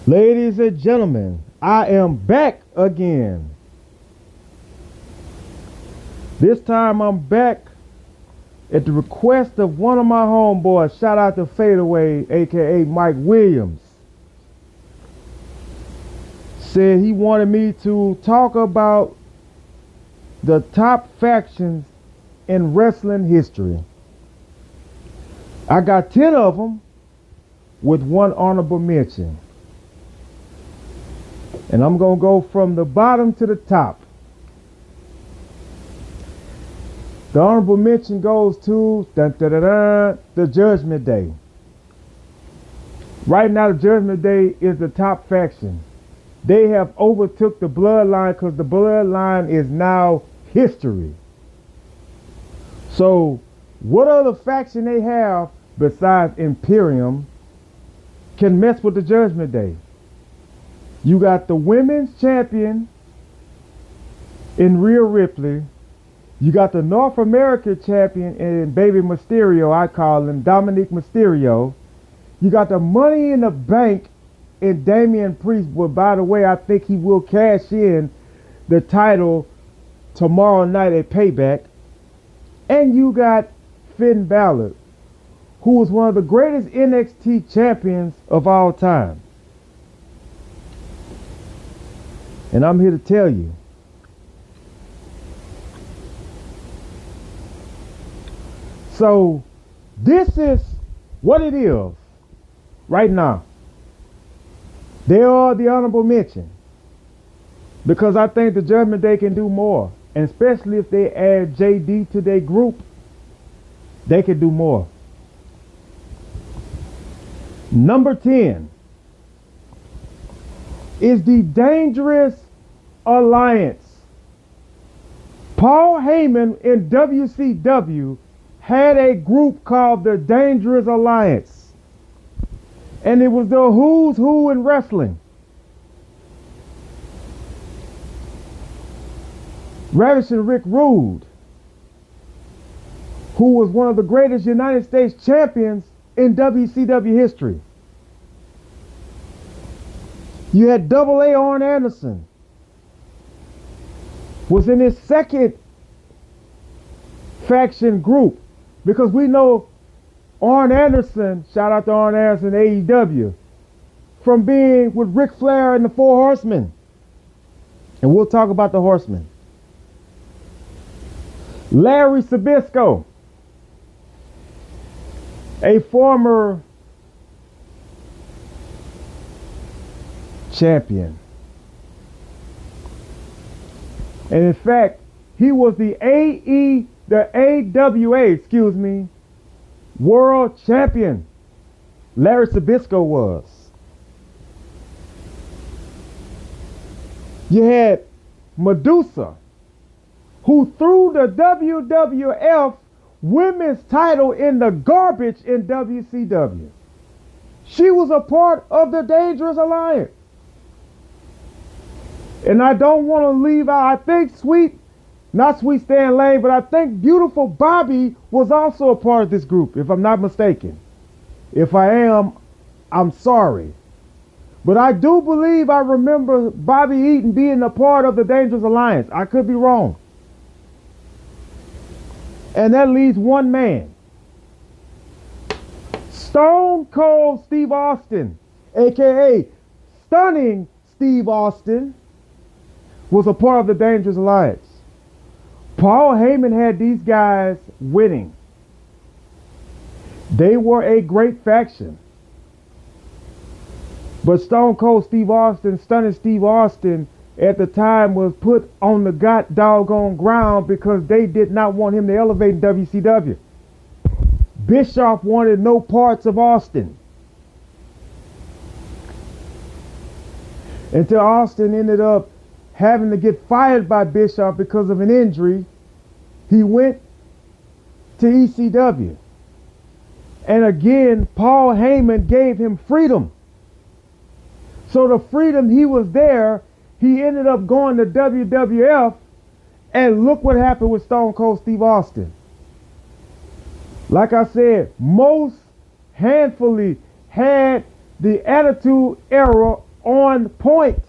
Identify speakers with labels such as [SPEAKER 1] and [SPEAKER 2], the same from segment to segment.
[SPEAKER 1] Ladies and gentlemen, I am back again. This time I'm back at the request of one of my homeboys. Shout out to Fadeaway, aka Mike Williams. Said he wanted me to talk about the top factions in wrestling history. I got 10 of them with one honorable mention. And I'm going to go from the bottom to the top. The honorable mention goes to the Judgment Day. Right now, the Judgment Day is the top faction. They have overtook the Bloodline because the Bloodline is now history. So, what other faction they have besides Imperium can mess with the Judgment Day? You got the women's champion in Rhea Ripley. You got the North America champion in Baby Mysterio, I call him Dominic Mysterio. You got the Money in the Bank in Damian Priest. But by the way, I think he will cash in the title tomorrow night at Payback. And you got Finn Balor, who was one of the greatest NXT champions of all time. And I'm here to tell you, so this is what it is right now. They are the honorable mention because I think the Judgment Day can do more, and especially if they add JD to their group, they can do more. Number 10 is the Dangerous Alliance. Paul Heyman in WCW had a group called the Dangerous Alliance. And it was the who's who in wrestling. Ravishing Rick Rude, who was one of the greatest United States champions in WCW history. You had Double A Arn Anderson, was in his second faction group, because we know Arn Anderson, shout out to Arn Anderson, AEW, from being with Ric Flair and the Four Horsemen. And we'll talk about the Horsemen. Larry Sabisco, a former champion. And in fact, he was the AWA, world champion. Larry Sabisco was. You had Medusa, who threw the WWF women's title in the garbage in WCW. She was a part of the Dangerous Alliance. And I don't want to leave out, I think not Sweet Stan Lane, but I think Beautiful Bobby was also a part of this group, if I'm not mistaken. If I am, I'm sorry. But I do believe I remember Bobby Eaton being a part of the Dangerous Alliance. I could be wrong. And that leaves one man. Stone Cold Steve Austin, aka Stunning Steve Austin, was a part of the Dangerous Alliance. Paul Heyman had these guys winning. They were a great faction. But Stone Cold Steve Austin, Stunning Steve Austin, at the time was put on the doggone ground because they did not want him to elevate in WCW. Bischoff wanted no parts of Austin. Until Austin ended up having to get fired by Bischoff because of an injury, he went to ECW. And again, Paul Heyman gave him freedom. So the freedom he was there, he ended up going to WWF, and look what happened with Stone Cold Steve Austin. Like I said, most handfully had the Attitude Era on point.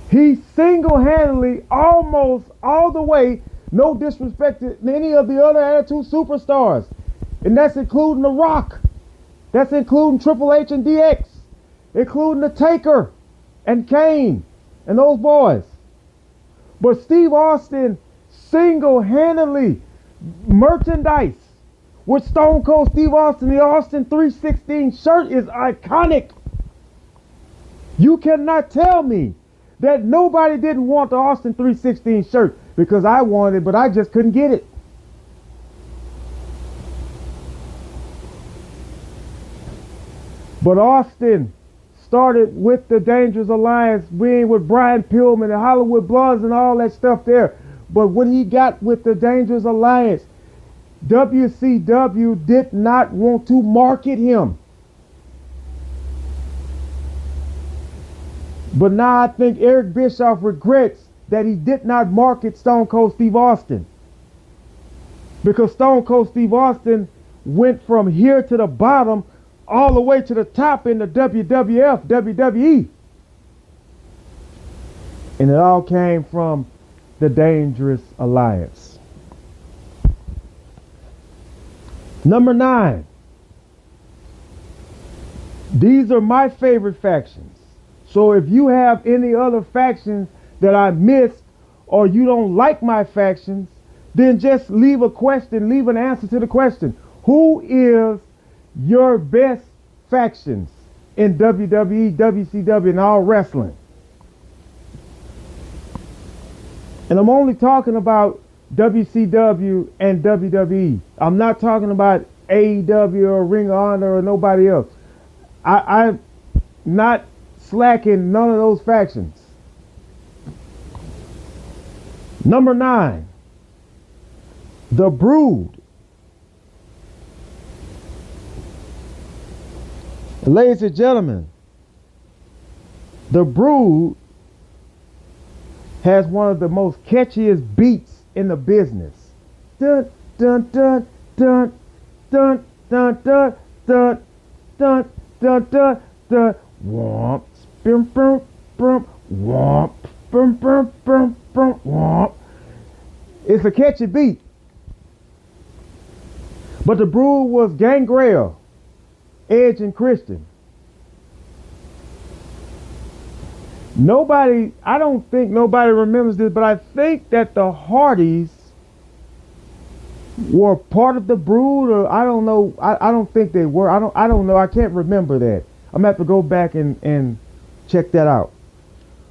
[SPEAKER 1] He single-handedly, almost all the way, no disrespect to any of the other Attitude superstars. And that's including The Rock. That's including Triple H and DX. Including The Taker and Kane and those boys. But Steve Austin single-handedly merchandise with Stone Cold Steve Austin. The Austin 316 shirt is iconic. You cannot tell me that nobody didn't want the Austin 316 shirt, because I wanted it, but I just couldn't get it. But Austin started with the Dangerous Alliance, being with Brian Pillman and Hollywood Bloods and all that stuff there. But when he got with the Dangerous Alliance, WCW did not want to market him. But now I think Eric Bischoff regrets that he did not market Stone Cold Steve Austin. Because Stone Cold Steve Austin went from here to the bottom all the way to the top in the WWF, WWE. And it all came from the Dangerous Alliance. Number 9. These are my favorite factions. So if you have any other factions that I missed, or you don't like my factions, then just leave a question, leave an answer to the question. Who is your best factions in WWE, WCW, and all wrestling? And I'm only talking about WCW and WWE. I'm not talking about AEW or Ring of Honor or nobody else. I'm not slacking none of those factions. Number 9, The Brood. Ladies and gentlemen, The Brood has one of the most catchiest beats in the business. Dun dun dun dun dun dun dun dun dun dun dun dun. Womp, brum brum brum, womp, brum brum brum brum, womp. It's a catchy beat. But The Brood was Gangrel, Edge, and Christian. I don't think nobody remembers this, but I think that the Hardys were part of The Brood, or I don't know. I don't think they were. I don't know. I can't remember that. I'm gonna have to go back and check that out.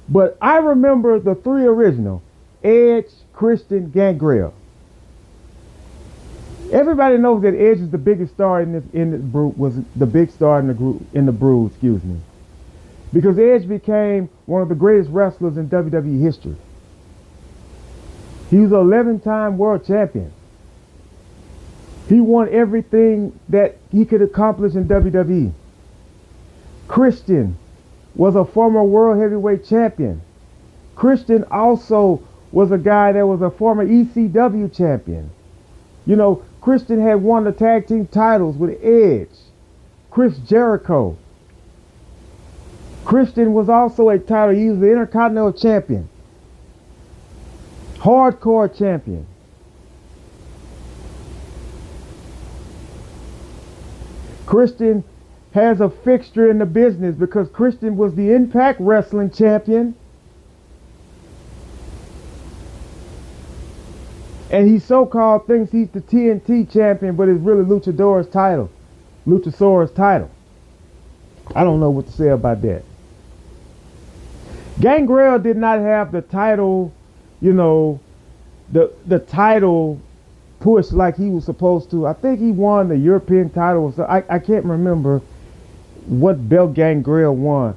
[SPEAKER 1] But I remember the 3 original: Edge, Christian, Gangrel. Everybody knows that Edge is the biggest star in the Brood, was the big star in the Brood, excuse me. Because Edge became one of the greatest wrestlers in WWE history. He was an 11-time world champion. He won everything that he could accomplish in WWE. Christian was a former world heavyweight champion. Christian also was a guy that was a former ECW champion. You know, Christian had won the tag team titles with Edge, Chris Jericho. Christian was also a title. He was the Intercontinental Champion, Hardcore Champion. Christian has a fixture in the business because Christian was the Impact Wrestling Champion. And he so-called thinks he's the TNT Champion, but it's really Luchasaurus title. I don't know what to say about that. Gangrel did not have the title, you know, the title push like he was supposed to. I think he won the European title. So I can't remember what belt Gangrel won.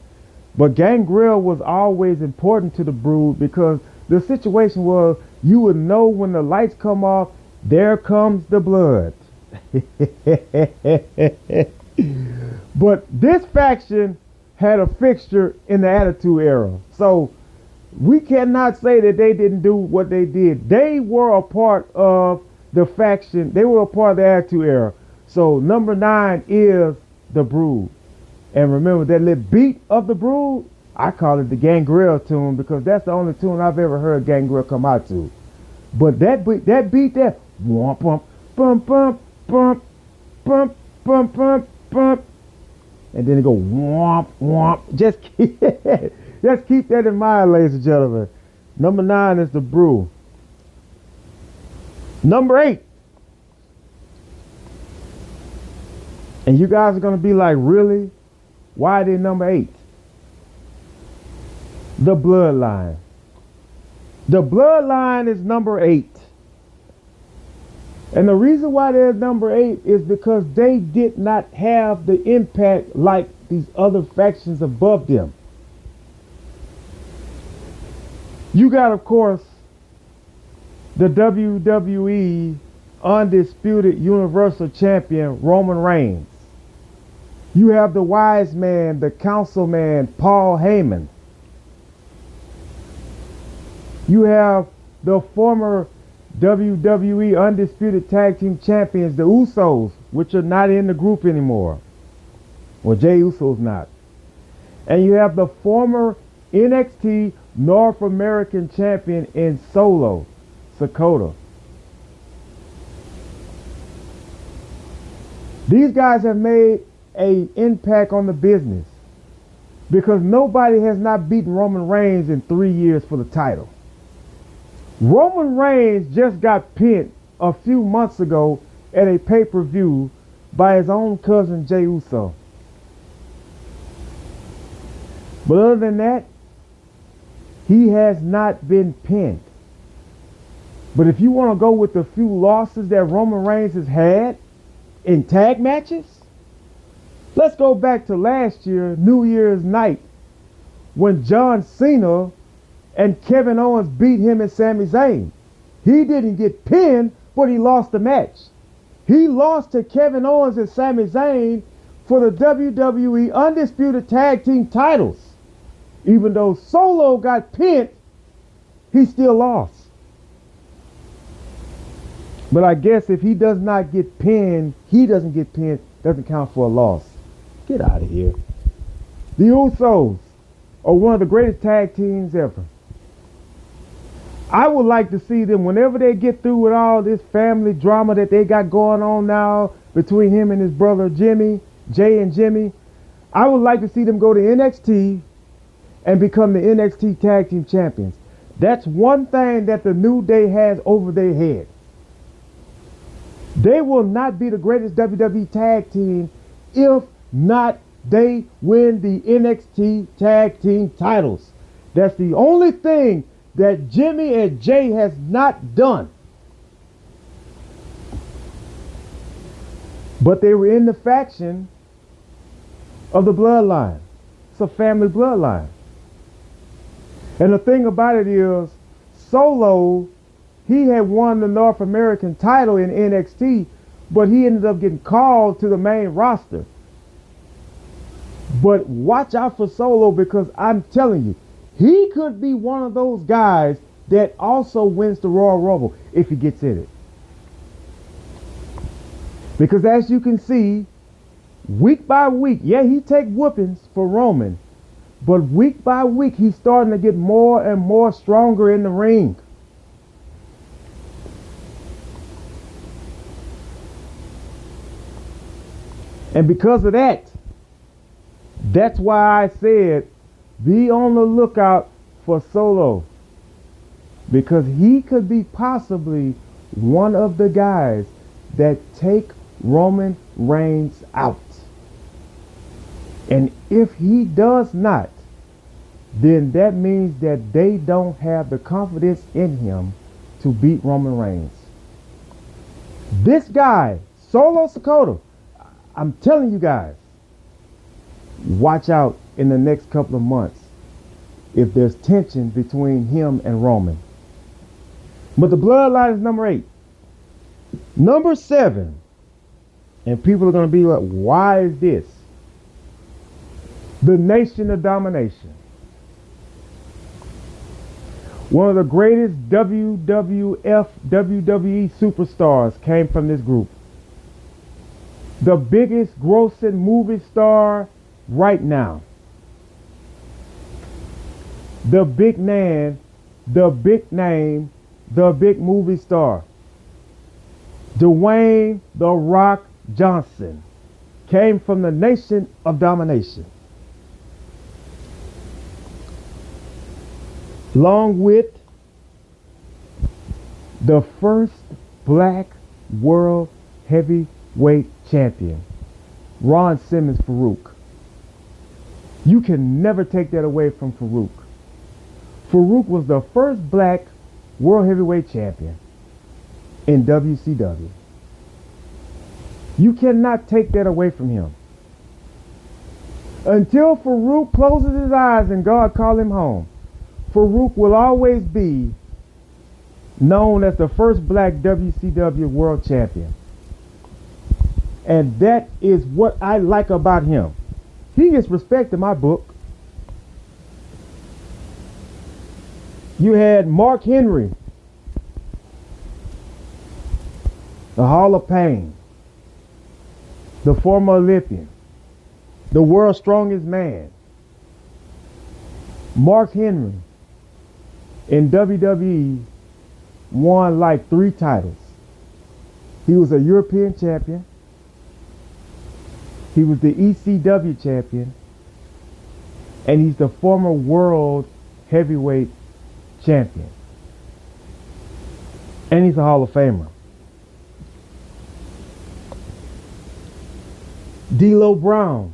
[SPEAKER 1] But Gangrel was always important to the Brood because the situation was you would know when the lights come off, there comes the blood. But this faction had a fixture in the Attitude Era. So we cannot say that they didn't do what they did. They were a part of the faction. They were a part of the Attitude Era. So number 9 is The Brood. And remember that little beat of the Brood? I call it the Gangrel tune because that's the only tune I've ever heard Gangrel come out to. But that beat there, womp bump, bump, bump, bump, bump, bump, bump, bump. And then it go womp, womp. Just keep that in mind, ladies and gentlemen. Number 9 is the Brew. Number 8. And you guys are going to be like, really? Why are they number 8? The Bloodline. The Bloodline is number 8. And the reason why they're number 8 is because they did not have the impact like these other factions above them. You got, of course, the WWE Undisputed Universal Champion, Roman Reigns. You have the wise man, the councilman, Paul Heyman. You have the former WWE Undisputed Tag Team Champions, the Usos, which are not in the group anymore. Well, Jey Uso's not. And you have the former NXT North American Champion in Solo Sikoa. These guys have made an impact on the business because nobody has not beaten Roman Reigns in 3 years for the title. Roman Reigns just got pinned a few months ago at a pay-per-view by his own cousin Jey Uso. But other than that, he has not been pinned. But if you want to go with the few losses that Roman Reigns has had in tag matches, let's go back to last year, New Year's night, when John Cena and Kevin Owens beat him and Sami Zayn. He didn't get pinned, but he lost the match. He lost to Kevin Owens and Sami Zayn for the WWE Undisputed Tag Team titles. Even though Solo got pinned, he still lost. But I guess if he does not get pinned, doesn't count for a loss. Get out of here. The Usos are one of the greatest tag teams ever. I would like to see them, whenever they get through with all this family drama that they got going on now between him and his brother Jay and Jimmy, I would like to see them go to NXT and become the NXT Tag Team Champions. That's one thing that the New Day has over their head. They will not be the greatest WWE tag team if not they win the NXT Tag Team titles. That's the only thing that Jimmy and Jay has not done. But they were in the faction of the bloodline. It's a family bloodline. And the thing about it is, Solo, he had won the North American title in NXT, but he ended up getting called to the main roster. But watch out for Solo, because I'm telling you, he could be one of those guys that also wins the Royal Rumble if he gets in it. Because as you can see, week by week, yeah, he take whoopings for Roman, but week by week, he's starting to get more and more stronger in the ring. And because of that, that's why I said, be on the lookout for Solo. Because he could be possibly one of the guys that take Roman Reigns out. And if he does not, then that means that they don't have the confidence in him to beat Roman Reigns. This guy, Solo Sikoa, I'm telling you guys, watch out in the next couple of months if there's tension between him and Roman. But the bloodline is number 8. Number 7, and people are going to be like, why is this? The Nation of Domination. One of the greatest WWF, WWE superstars came from this group. The biggest grossing movie star right now. The big man, the big name, the big movie star, Dwayne "The Rock" Johnson, came from the Nation of Domination. Along with the first black world heavyweight champion, Ron Simmons Farouk. You can never take that away from Farouk. Farouk was the first black world heavyweight champion in WCW. You cannot take that away from him. Until Farouk closes his eyes and God call him home, Farouk will always be known as the first black WCW world champion. And that is what I like about him. He gets respect in my book. You had Mark Henry, the Hall of Fame, the former Olympian, the world's strongest man. Mark Henry in WWE won like 3 titles. He was a European champion. He was the ECW champion. And he's the former world heavyweight champion. And he's a Hall of Famer. D'Lo Brown.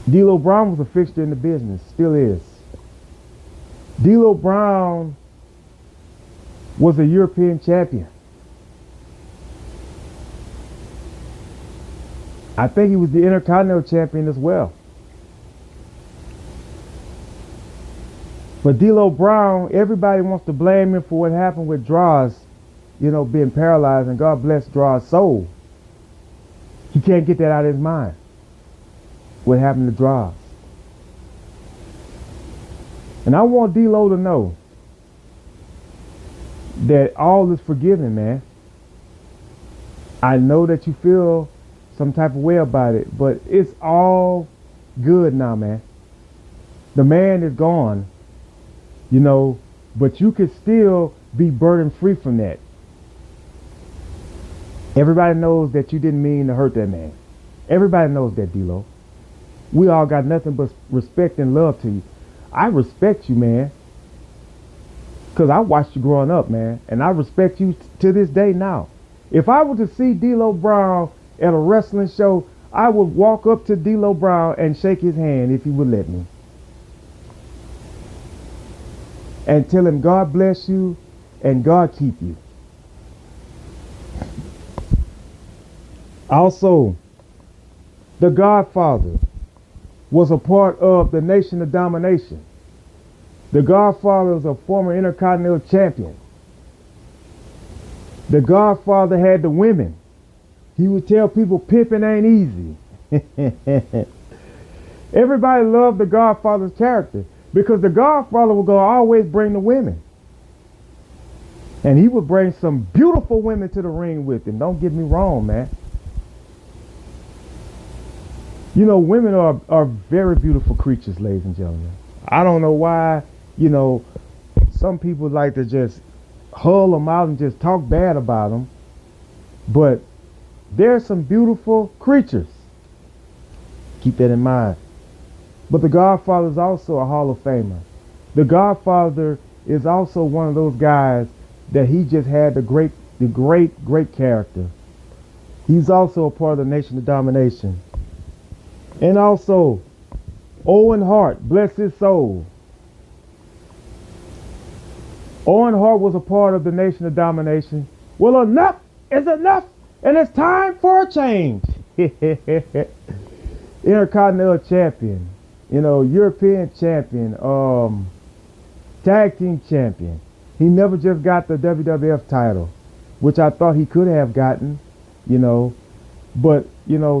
[SPEAKER 1] D'Lo Brown was a fixture in the business, still is. D'Lo Brown was a European champion. I think he was the Intercontinental champion as well. But D'Lo Brown, everybody wants to blame him for what happened with Droz, being paralyzed, and God bless Droz's soul. He can't get that out of his mind. What happened to Droz. And I want D'Lo to know that all is forgiven, man. I know that you feel some type of way about it, but it's all good now, man. The man is gone, but you could still be burden free from that. Everybody knows that you didn't mean to hurt that man. Everybody knows that, D'Lo. We all got nothing but respect and love to you. I respect you, man, because I watched you growing up, man, and I respect you to this day now. If I were to see D'Lo Brown at a wrestling show, I would walk up to D'Lo Brown and shake his hand if he would let me. And tell him God bless you and God keep you. Also, the Godfather was a part of the Nation of Domination. The Godfather was a former Intercontinental champion. The Godfather had the women. He would tell people pimping ain't easy. Everybody loved the Godfather's character because the Godfather would always bring the women. And he would bring some beautiful women to the ring with him. Don't get me wrong, man. Women are very beautiful creatures, ladies and gentlemen. I don't know why, some people like to just hull them out and just talk bad about them. But they're some beautiful creatures. Keep that in mind. But the Godfather is also a Hall of Famer. The Godfather is also one of those guys that he just had the great character. He's also a part of the Nation of Domination. And also, Owen Hart, bless his soul. Owen Hart was a part of the Nation of Domination. Well, enough is enough, and it's time for a change. Intercontinental champion, European champion, tag team champion. He never just got the WWF title, which I thought he could have gotten, but,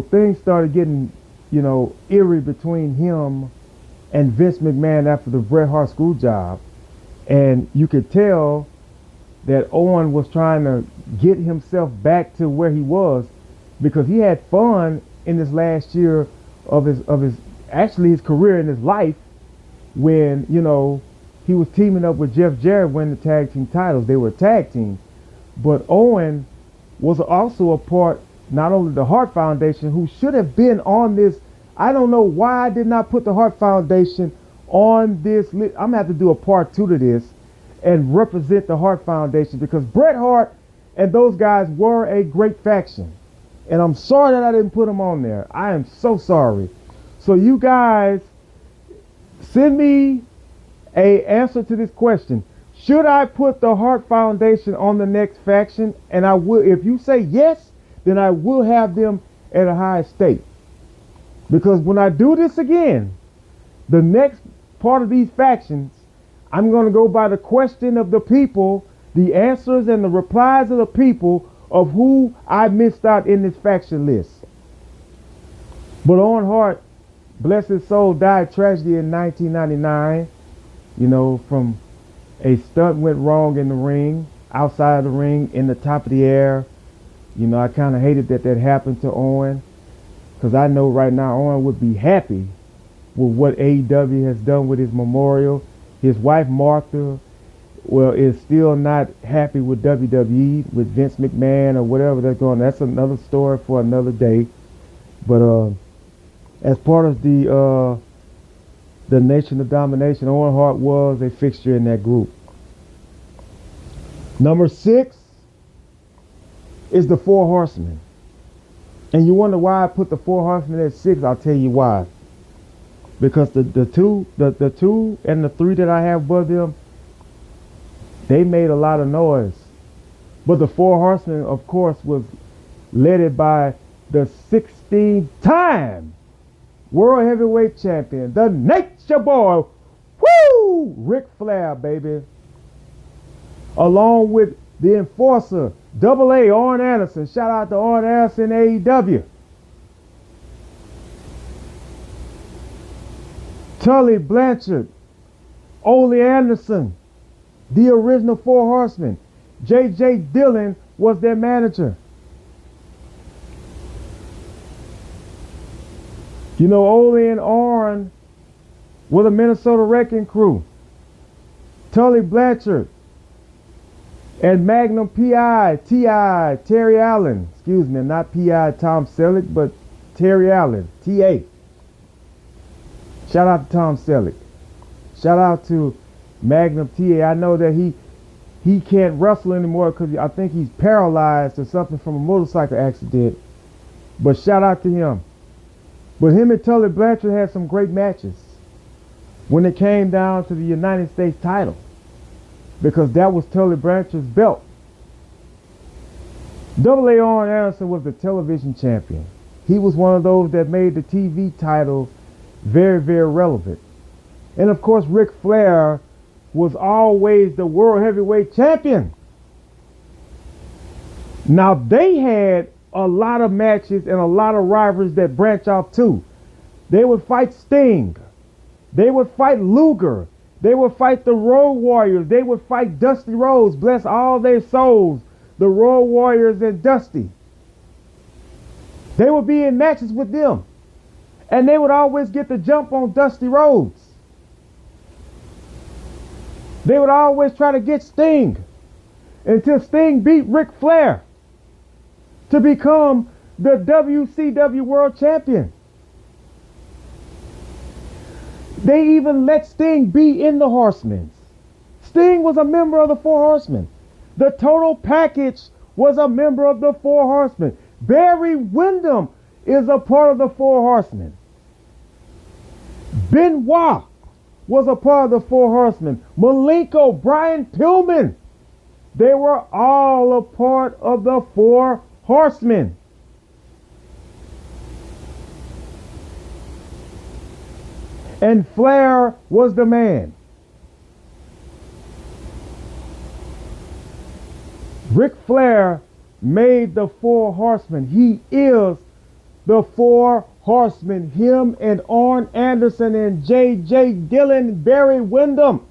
[SPEAKER 1] things started getting, eerie between him and Vince McMahon after the Bret Hart screw job. And you could tell that Owen was trying to get himself back to where he was because he had fun in this last year of his actually his career and his life when, he was teaming up with Jeff Jarrett winning the tag team titles. They were a tag team. But Owen was also a part, not only the Hart Foundation, who should have been on this. I don't know why I did not put the Hart Foundation on this list. I'm going to have to do a part 2 to this and represent the Hart Foundation, because Bret Hart and those guys were a great faction. And I'm sorry that I didn't put them on there. I am so sorry. So you guys, send me a answer to this question. Should I put the Hart Foundation on the next faction? And I will. If you say yes, then I will have them at a high stake. Because when I do this again, the next part of these factions, I'm going to go by the question of the people, the answers and the replies of the people of who I missed out in this faction list. But Owen Hart, bless his soul, died tragedy in 1999. From a stunt went wrong in the ring, outside of the ring, in the top of the air. I kind of hated that happened to Owen, because I know right now Owen would be happy with what AEW has done with his memorial. His wife Martha, is still not happy with WWE, with Vince McMahon or whatever that's going on. That's another story for another day. But as part of the Nation of Domination, Owen Hart was a fixture in that group. Number 6 is the Four Horsemen. And you wonder why I put the Four Horsemen at 6. I'll tell you why. Because the two and the 3 that I have above them, they made a lot of noise. But the Four Horsemen, of course, was led by the 16-time World Heavyweight Champion, the Nature Boy, Ric Flair, baby. Along with the Enforcer, Double A, Arn Anderson. Shout out to Arn Anderson, AEW. Tully Blanchard, Ole Anderson, the original Four Horsemen. J.J. Dillon was their manager. Ole and Arn were the Minnesota Wrecking Crew. Tully Blanchard and Magnum P.I., T.I., Terry Allen. Excuse me, not P.I. Tom Selleck, but Terry Allen, T.A. Shout out to Tom Selleck. Shout out to Magnum T.A. I know that he can't wrestle anymore because I think he's paralyzed or something from a motorcycle accident. But shout out to him. But him and Tully Blanchard had some great matches when it came down to the United States title, because that was Tully Blanchard's belt. Double A Arn Anderson was the television champion. He was one of those that made the TV title very, very relevant. And of course, Ric Flair was always the World Heavyweight Champion. Now, they had a lot of matches and a lot of rivalries that branch off too. They would fight Sting. They would fight Luger. They would fight the Road Warriors. They would fight Dusty Rhodes. Bless all their souls, the Road Warriors and Dusty. They would be in matches with them. And they would always get the jump on Dusty Rhodes. They would always try to get Sting until Sting beat Ric Flair to become the WCW World Champion. They even let Sting be in the Horsemen. Sting was a member of the Four Horsemen. The Total Package was a member of the Four Horsemen. Barry Windham is a part of the Four Horsemen. Benoit was a part of the Four Horsemen. Malenko, Brian Pillman, they were all a part of the Four Horsemen. And Flair was the man. Ric Flair made the Four Horsemen. He is the Four Horsemen. Him and Arn Anderson and J.J. Dillon, Barry Windham,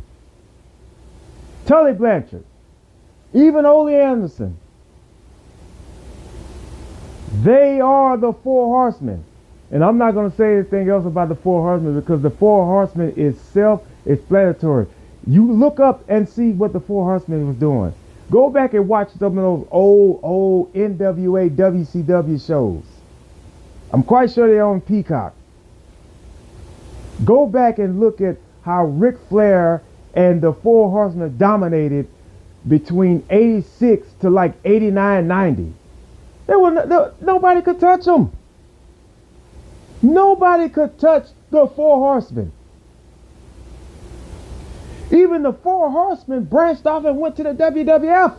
[SPEAKER 1] Tully Blanchard, even Ole Anderson. They are the Four Horsemen. And I'm not going to say anything else about the Four Horsemen because the Four Horsemen is self-explanatory. You look up and see what the Four Horsemen was doing. Go back and watch some of those old NWA WCW shows. I'm quite sure they're on Peacock. Go back and look at how Ric Flair and the Four Horsemen dominated between 86 to like 89, 90. Nobody could touch them. Nobody could touch the Four Horsemen. Even the Four Horsemen branched off and went to the WWF.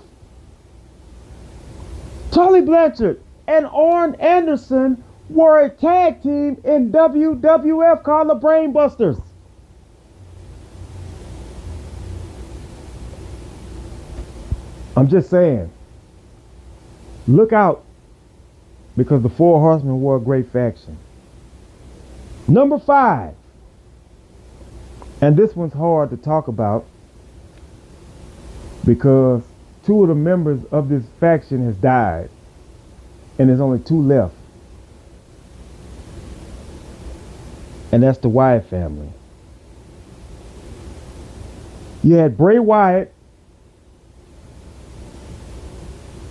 [SPEAKER 1] Tully Blanchard and Arn Anderson were a tag team in WWF called the Brainbusters. I'm just saying, look out, because the Four Horsemen were a great faction. Number 5, and this one's hard to talk about because 2 of the members of this faction has died and there's only 2 left. And that's the Wyatt family. You had Bray Wyatt,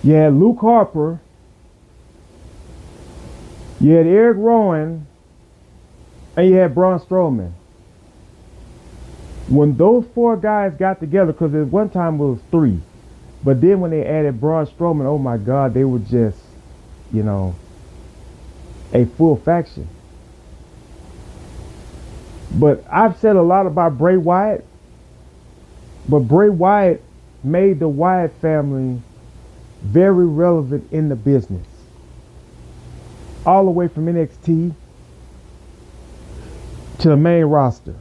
[SPEAKER 1] you had Luke Harper, you had Eric Rowan, and you had Braun Strowman. When those 4 guys got together, because at one time it was 3, but then when they added Braun Strowman, oh my God, they were just, a full faction. But I've said a lot about Bray Wyatt, but Bray Wyatt made the Wyatt family very relevant in the business. All the way from NXT to the main roster.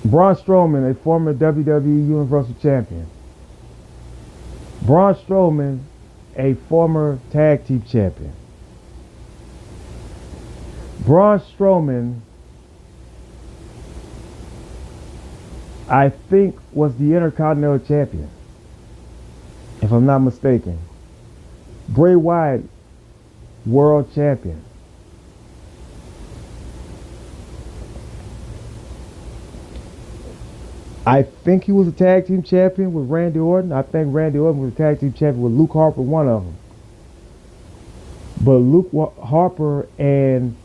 [SPEAKER 1] Braun Strowman, a former WWE Universal Champion. Braun Strowman, a former Tag Team Champion. Braun Strowman, I think, was the Intercontinental Champion, if I'm not mistaken. Bray Wyatt, World Champion. I think he was a Tag Team Champion with Randy Orton. I think Randy Orton was a Tag Team Champion with Luke Harper, one of them. But Luke Harper and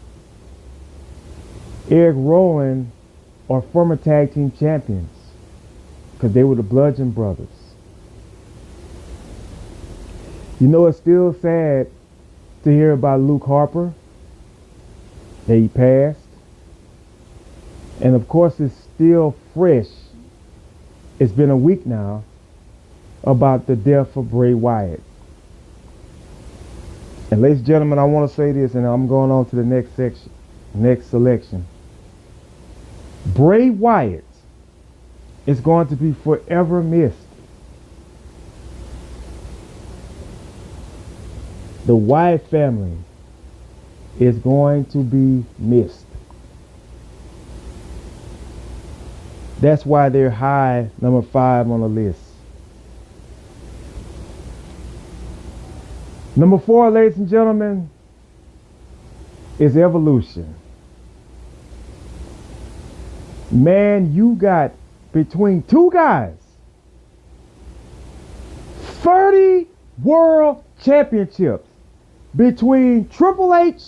[SPEAKER 1] Eric Rowan are former Tag Team Champions because they were the Bludgeon Brothers. It's still sad to hear about Luke Harper, that he passed. And of course it's still fresh. It's been a week now about the death of Bray Wyatt. And ladies and gentlemen, I want to say this, and I'm going on to the next selection. Bray Wyatt is going to be forever missed. The Wyatt family is going to be missed. That's why they're high, number 5 on the list. Number 4, ladies and gentlemen, is Evolution. Man, you got between 2 guys 30 world championships between Triple H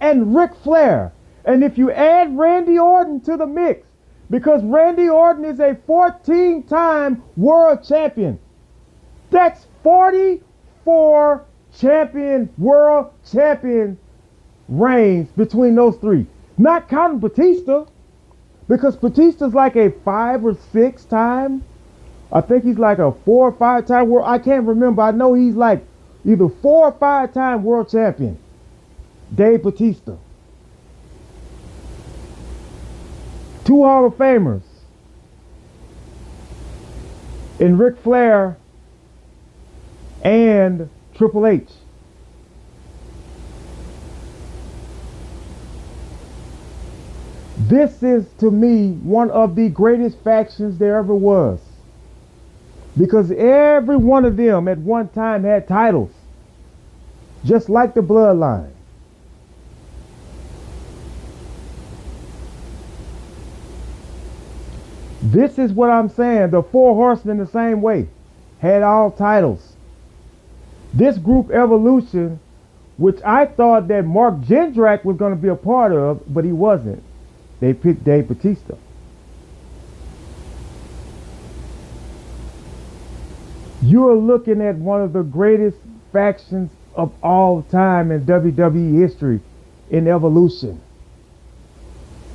[SPEAKER 1] and Ric Flair. And if you add Randy Orton to the mix, because Randy Orton is a 14-time world champion, that's 44 world champion reigns between those 3. Not counting Batista, because Batista's like a 5 or 6 time. I think he's like a 4 or 5 time world. I can't remember. I know he's like either 4 or 5 time world champion. Dave Batista. 2 Hall of Famers in Ric Flair and Triple H. This is, to me, one of the greatest factions there ever was. Because every one of them at one time had titles. just like the bloodline. This is what I'm saying. The Four Horsemen the same way. Had all titles. This group Evolution, which I thought that Mark Jindrak was going to be a part of, but he wasn't. They picked Dave Batista. You're looking at one of the greatest factions of all time in WWE history in Evolution.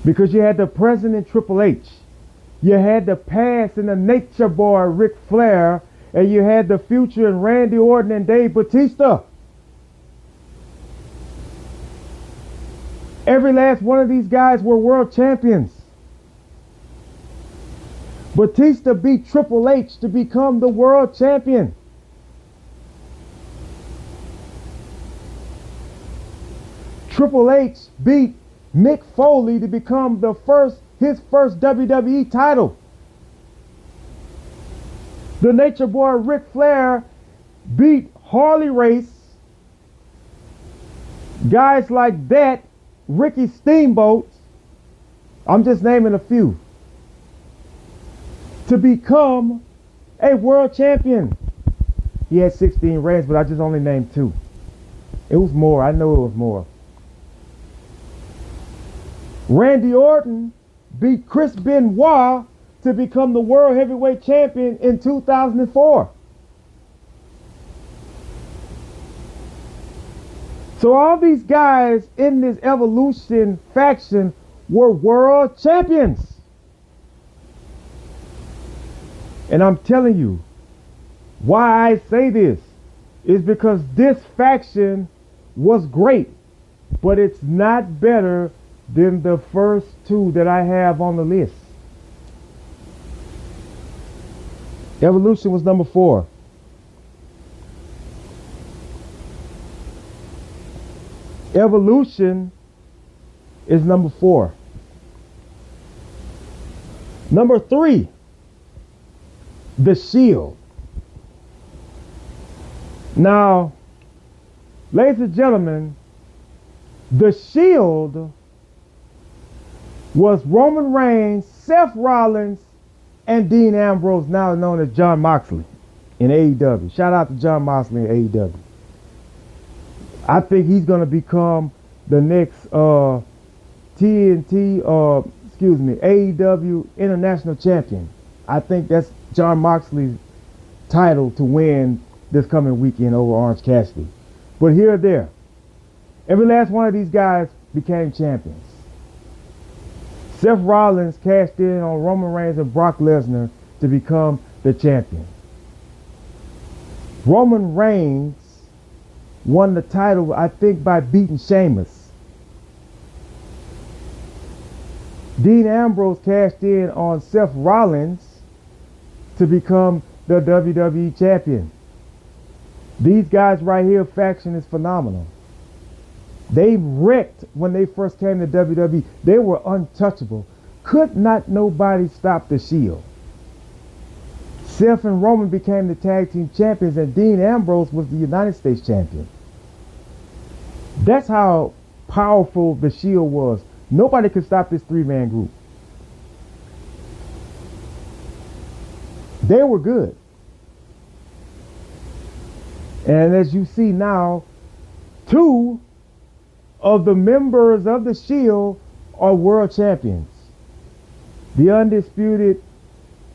[SPEAKER 1] Because you had the present in Triple H. You had the past in the Nature Boy Ric Flair. And you had the future in Randy Orton and Dave Batista. Every last one of these guys were world champions. Batista beat Triple H to become the world champion. Triple H beat Mick Foley to become his first WWE title. The Nature Boy Ric Flair beat Harley Race. Guys like that, Ricky Steamboat, I'm just naming a few, to become a world champion. He had 16 reigns, but I just only named 2. It was more. I know it was more. Randy Orton beat Chris Benoit to become the World Heavyweight Champion in 2004. So all these guys in this Evolution faction were world champions. And I'm telling you, why I say this is because this faction was great, but it's not better than the first 2 that I have on the list. Evolution was number 4. Evolution is number 4. Number 3, The Shield. Now, ladies and gentlemen, The Shield was Roman Reigns, Seth Rollins, and Dean Ambrose, now known as Jon Moxley in AEW. Shout out to Jon Moxley in AEW. I think he's going to become the next AEW International Champion. I think that's Jon Moxley's title to win this coming weekend over Orange Cassidy. But here or there, every last one of these guys became champions. Seth Rollins cashed in on Roman Reigns and Brock Lesnar to become the champion. Roman Reigns won the title, I think, by beating Sheamus. Dean Ambrose cashed in on Seth Rollins to become the WWE champion. These guys right here, faction is phenomenal. They wrecked when they first came to WWE. They were untouchable. Could not nobody stop the Shield. Seth and Roman became the tag team champions, and Dean Ambrose was the United States champion. That's how powerful the Shield was. Nobody could stop this 3-man group. They were good. And as you see now, 2 of the members of the Shield are world champions. The undisputed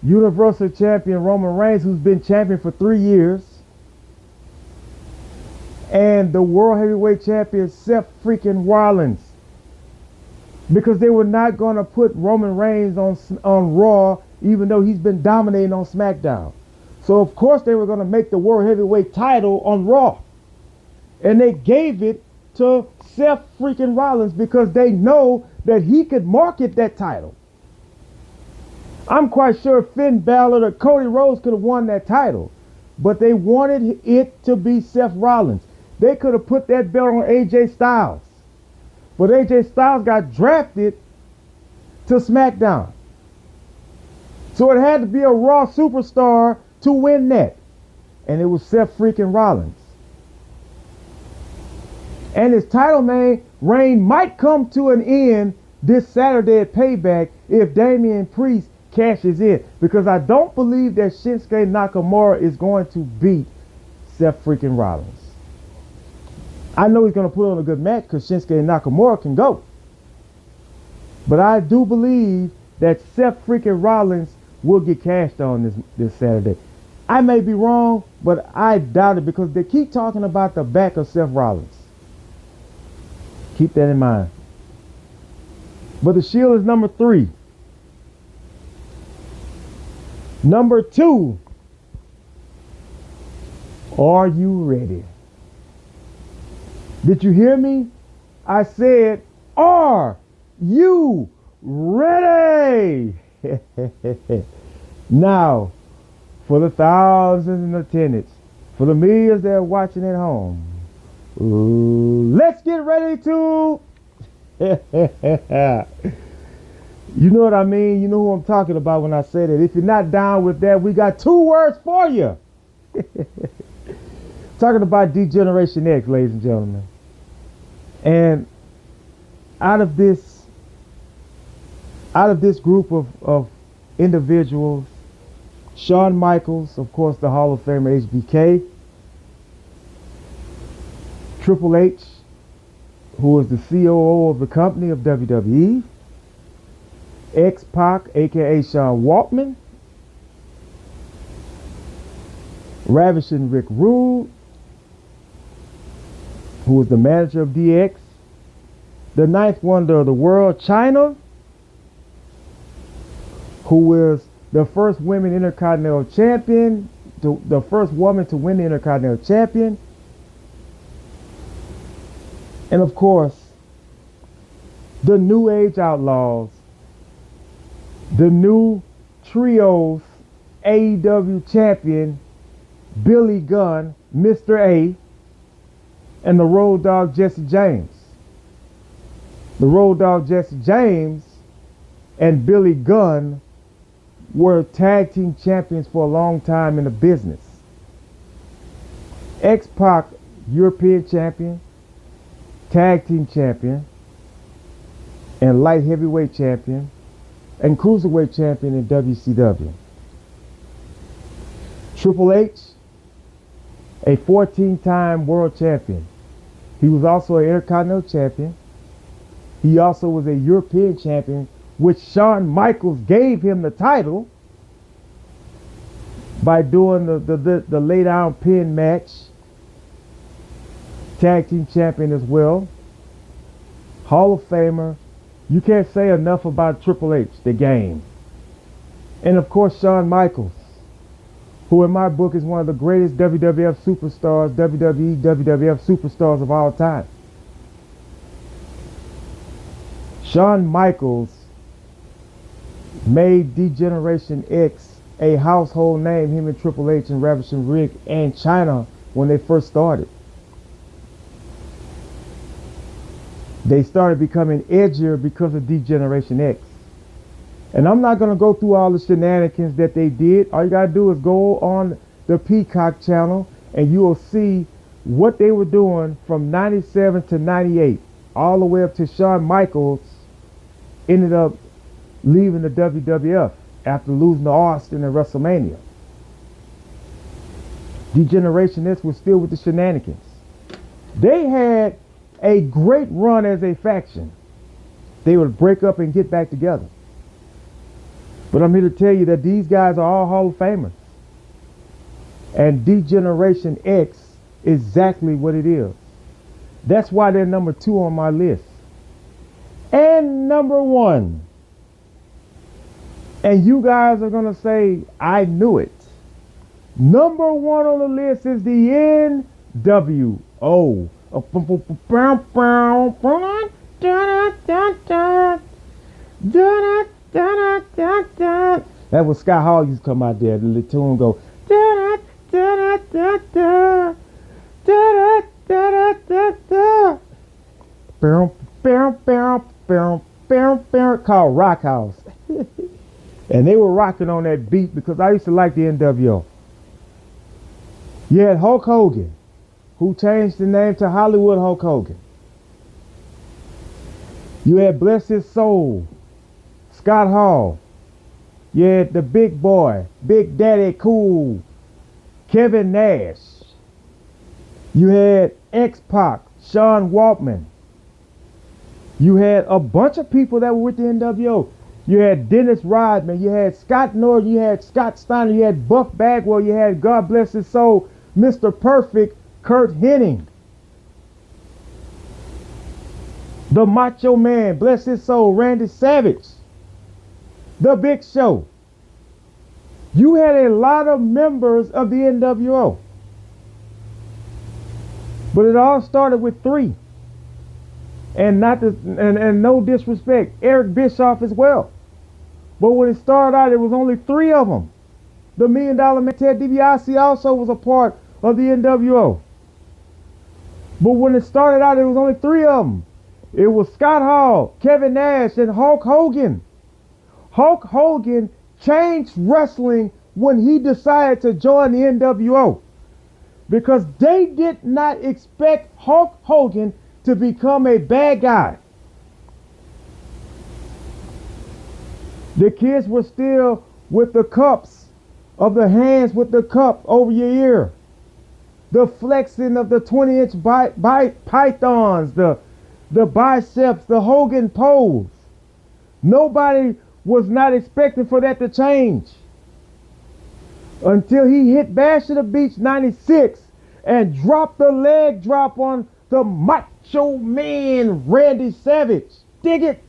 [SPEAKER 1] Universal Champion Roman Reigns, who's been champion for 3 years, and the World Heavyweight Champion Seth freaking Rollins, because they were not going to put Roman Reigns on Raw, even though he's been dominating on SmackDown. So of course they were going to make the World Heavyweight title on Raw, and they gave it to Seth freaking Rollins because they know that he could market that title. I'm quite sure Finn Balor or Cody Rhodes could have won that title, but they wanted it to be Seth Rollins. They could have put that belt on AJ Styles, but AJ Styles got drafted to SmackDown. So it had to be a Raw superstar to win that, and it was Seth freaking Rollins. And his title reign might come to an end this Saturday at Payback if Damian Priest cashes in. Because I don't believe that Shinsuke Nakamura is going to beat Seth freaking Rollins. I know he's going to put on a good match because Shinsuke Nakamura can go. But I do believe that Seth freaking Rollins will get cashed on this Saturday. I may be wrong, but I doubt it because they keep talking about the back of Seth Rollins. Keep that in mind. But the Shield is number 3. Number 2. Are you ready? Did you hear me? I said, are you ready? Now, for the thousands in attendance, for the millions that are watching at home, let's get ready to... You know what I mean? You know who I'm talking about when I say that. If you're not down with that, we got 2 words for you. Talking about D-Generation X, ladies and gentlemen. And out of this group of individuals, Shawn Michaels, of course, the Hall of Famer HBK, Triple H, who is the COO of the company of WWE, X-Pac, aka Sean Waltman, Ravishing Rick Rude, who was the manager of DX, the 9th wonder of the world, Chyna, who is the first women Intercontinental Champion, the first woman to win the Intercontinental Champion, and of course, the New Age Outlaws, the new trios AEW champion, Billy Gunn, Mr. A, and the Road Dogg Jesse James. The Road Dogg Jesse James and Billy Gunn were tag team champions for a long time in the business. X-Pac, European champion, tag team champion, and light heavyweight champion, and cruiserweight champion in WCW. Triple H, a 14-time world champion. He was also an Intercontinental champion. He also was a European champion, which Shawn Michaels gave him the title by doing the lay down pin match. Tag team champion as well. Hall of Famer. You can't say enough about Triple H, the game. And of course, Shawn Michaels, who in my book is one of the greatest WWF superstars, WWE, WWF superstars of all time. Shawn Michaels made D-Generation X a household name, him and Triple H and Ravishing Rick and Chyna when they first started. They started becoming edgier because of D-Generation X. And I'm not going to go through all the shenanigans that they did. All you got to do is go on the Peacock channel and you will see what they were doing from 97 to 98. All the way up to Shawn Michaels ended up leaving the WWF after losing to Austin at WrestleMania. D-Generation X was still with the shenanigans. They had a great run as a faction. They would break up and get back together. But I'm here to tell you that these guys are all Hall of Famers. And D-Generation X is exactly what it is. That's why they're number 2 on my list. And number 1. And you guys are going to say, I knew it. Number 1 on the list is the NWO. That was Scott Hall used to come out there. The tune go. Called Rock House. And they were rocking on that beat because I used to like the NWO. You had Hulk Hogan, who changed the name to Hollywood Hulk Hogan. You had, bless his soul, Scott Hall. You had the big boy, Big Daddy Cool, Kevin Nash. You had X-Pac, Sean Waltman. You had a bunch of people that were with the NWO. You had Dennis Rodman, you had Scott Norton, you had Scott Steiner, you had Buff Bagwell, you had, God bless his soul, Mr. Perfect, Kurt Hennig. The Macho Man, bless his soul, Randy Savage. The Big Show. You had a lot of members of the NWO. But it all started with 3. And no disrespect, Eric Bischoff as well. But when it started out, it was only 3 of them. The $1 Million Man, Ted DiBiase, also was a part of the NWO. But when it started out, it was only 3 of them. It was Scott Hall, Kevin Nash, and Hulk Hogan. Hulk Hogan changed wrestling when he decided to join the NWO. Because they did not expect Hulk Hogan to become a bad guy. The kids were still with the cups of the hands with the cup over your ear. The flexing of the 20-inch pythons, the biceps, the Hogan pose. Nobody was not expecting for that to change. Until he hit Bash at the Beach 96 and dropped the leg drop on the Macho Man Randy Savage. Dig it.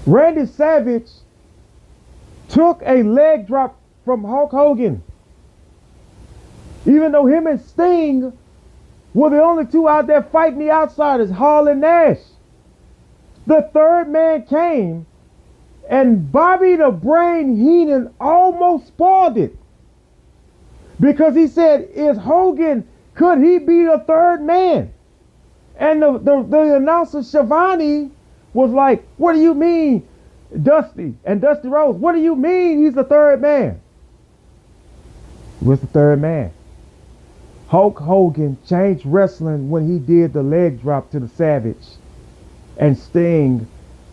[SPEAKER 1] Randy Savage took a leg drop from Hulk Hogan. Even though him and Sting were the only 2 out there fighting the outsiders, Hall and Nash. The third man came, and Bobby the Brain Heenan almost spoiled it. Because he said, is Hogan, could he be the third man? And the announcer, Schiavone, was like, what do you mean, Dusty? And Dusty Rhodes, what do you mean he's the third man? What's the third man? Hulk Hogan changed wrestling when he did the leg drop to the Savage. And Sting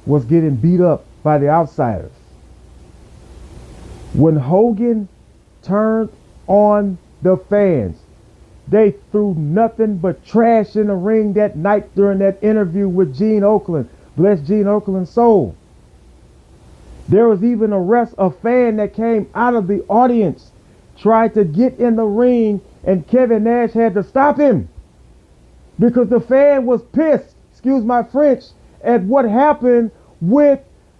[SPEAKER 1] was getting beat up by the outsiders. When Hogan turned on the fans, they threw nothing but trash in the ring that night during that interview with Gene Okerlund. Bless Gene Okerlund's soul. There was even a fan that came out of the audience, tried to get in the ring, and Kevin Nash had to stop him because the fan was pissed, excuse my French, at what happened with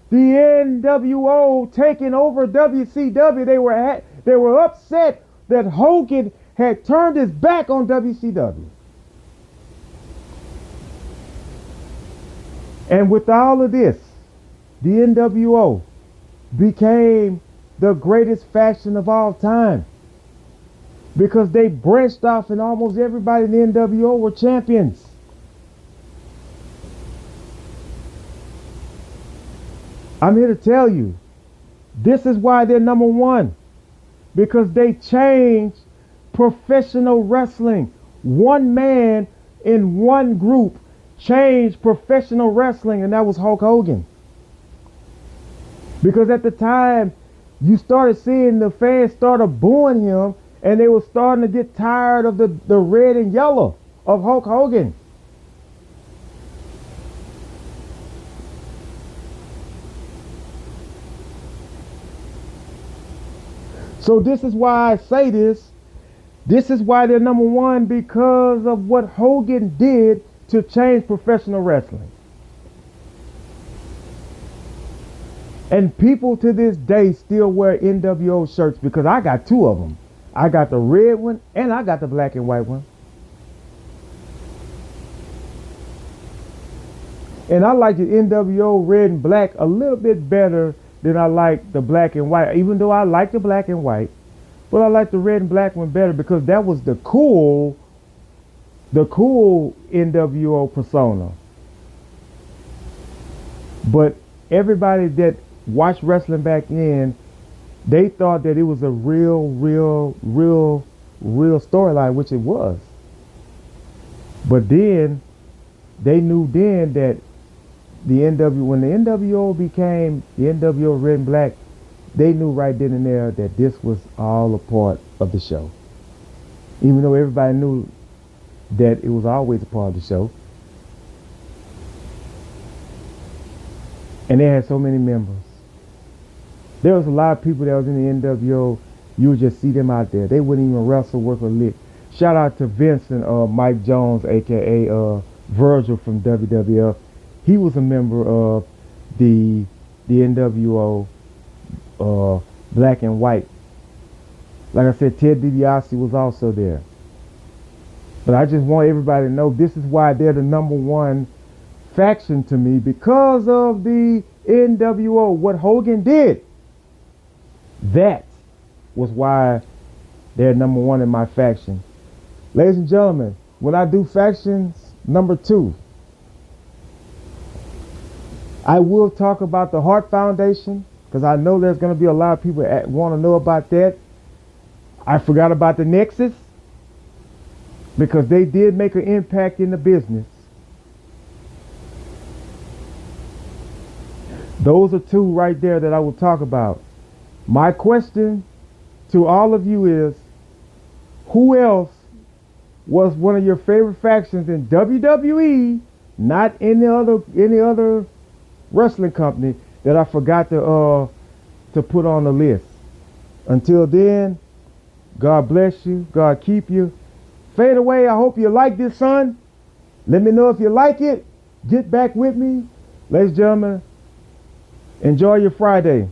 [SPEAKER 1] the NWO taking over WCW. They were upset that Hogan had turned his back on WCW. And with all of this, the NWO became the greatest faction of all time because they branched off and almost everybody in the NWO were champions. I'm here to tell you, this is why they're number 1, because they changed professional wrestling. One man in one group changed professional wrestling, and that was Hulk Hogan. Because at the time, you started seeing the fans started booing him, and they were starting to get tired of the red and yellow of Hulk Hogan. So this is why I say this. This is why they're number 1, because of what Hogan did to change professional wrestling. And people to this day still wear NWO shirts because I got 2 of them. I got the red one and I got the black and white one. And I like the NWO red and black a little bit better than I like the black and white, even though I like the black and white. But I like the red and black one better because that was the cool NWO persona. But everybody that watched wrestling back then, they thought that it was a real storyline, which it was. But then they knew then that when the NWO became the NWO Red and Black, they knew right then and there that this was all a part of the show. Even though everybody knew that it was always a part of the show. And they had so many members. There was a lot of people that was in the NWO. You would just see them out there. They wouldn't even wrestle, work, or lick. Shout out to Vince and Mike Jones, a.k.a. Virgil from WWF. He was a member of the NWO Black and White. Like I said, Ted DiBiase was also there. But I just want everybody to know this is why they're the number one faction to me, because of the NWO. What Hogan did, that was why they're number one in my faction. Ladies and gentlemen, when I do factions number 2, I will talk about the Heart Foundation, because I know there's going to be a lot of people that want to know about that. I forgot about the Nexus, because they did make an impact in the business. Those are 2 right there that I will talk about. My question to all of you is, who else was one of your favorite factions in WWE, not any other wrestling company, that I forgot to put on the list? Until then, God bless you. God keep you. Fade away. I hope you like this, son. Let me know if you like it. Get back with me. Ladies and gentlemen, enjoy your Friday.